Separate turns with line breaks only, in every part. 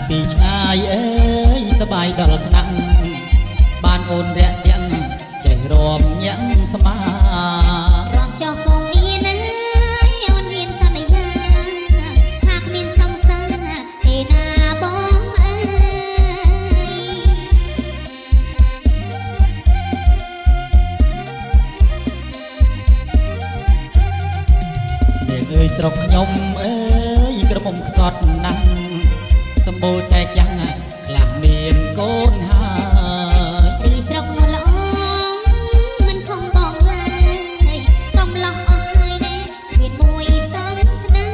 ពីឆ្ងាយអើយសបាយដល់ថ្នាក់បានអូនរាក់ទាំងចេះរំញាំងស្មា
រំចោះកងអៀនអូនមានសន្យាថាគ្មានសង្សារទេណាបងអើយ
នាងអើយស្រុកខ្ញុំអើយក្រមុំខ្សត់ណាស់សម្បូរតែចាំងខ្លះមានកូនហើយ
រីស្រុកនោះល្អមិនខំបងឡើយកុំលោះអស់ហើយដែរគ្មានមួយសំថ្នាំ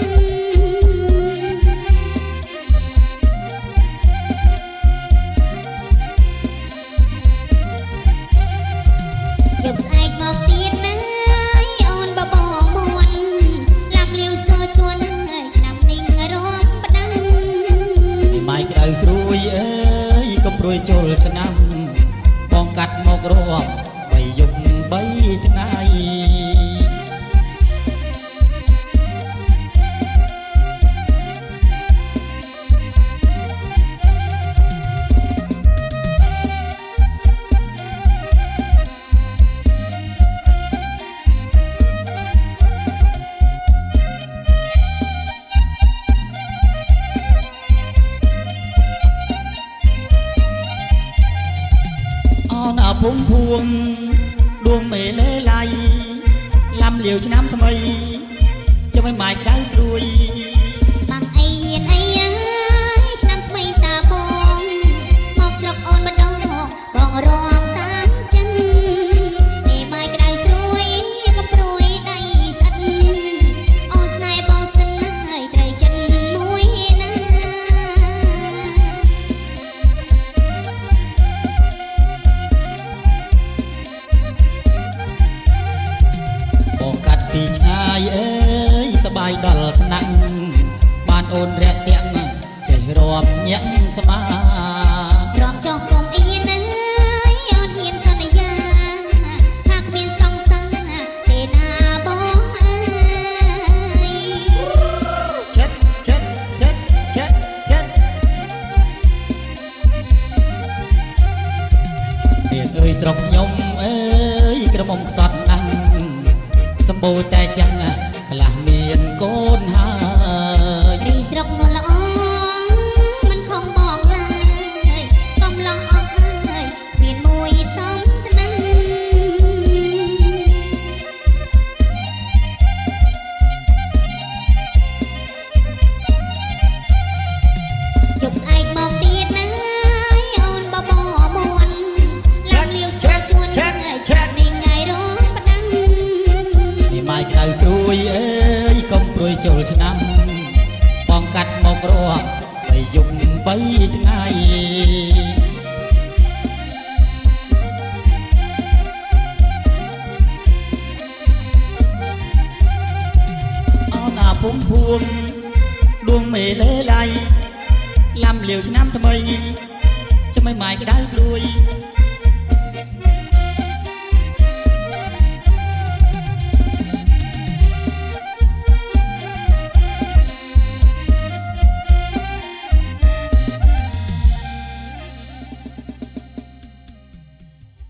ជប់ស្អែកមកទៀតណាអូនបបមួនឡាប់លាវស្គរជន់ឆ្នាំនេះរំផ្ដាំ
ម៉ៃក្តៅស្រួយអើយកុំព្រួយចូលឆ្នាំបងកាត់មករំបីយប់បីថ្ងៃណាភូមិភួងដួងមេលេឡៃឡាំលាវឆ្នាំថ្មីចាំឲ្យម៉ាយក្តៅព្រួយ
បាំងអីហ៊ានអីឆ្នាំថ្មីតាបងមកស្រុកអូនម្ដងបងរំតាមចិននេះម៉ាយក្តៅស្រួយក៏ព្រួយដៃស្អិតអូនស្នេហ៍បងស្និទ្ធណាស់ត្រូវចិនមួយណា
បងកាត់ពីឆ្ងាយអើយសបាយដល់ថ្នាក់បានអូនរាក់ទាំងចេះរំញាំងស្មា
រំចោះកុំអៀនអូនហ៊ានសន្យាថាគ្មានសង្សារទេណាបងអើយ
chết chết chết chết chết នាងអើយស្រុកខ្ញុំអើយក្រមុំខ្សត់ណាស់សម្បូរតែចាំងខ្លះមានកូនហើយ
រីស្រុកនោះល្អមិនខំបងឡើយកុំលោះអស់ហើយគ្មានមួយផ្សំថ្នាំជប់ស្អែកមកទៀតណាអូនបបមួនឡាប់លាវស្គាល់ជួនឆ្នាំនេះថ្ងៃរំផ្ដាំ
នេះម៉ាយក្តៅស្រួយអើយកុំព្រួយចូលឆ្នាំបងកាត់មករំបីយប់បីថ្ងៃអោណាភូមិភួងដួងមេលេឡៃឡាំលាវឆ្នាំថ្មីចាំឲ្យម៉ាយក្តៅព្រួយ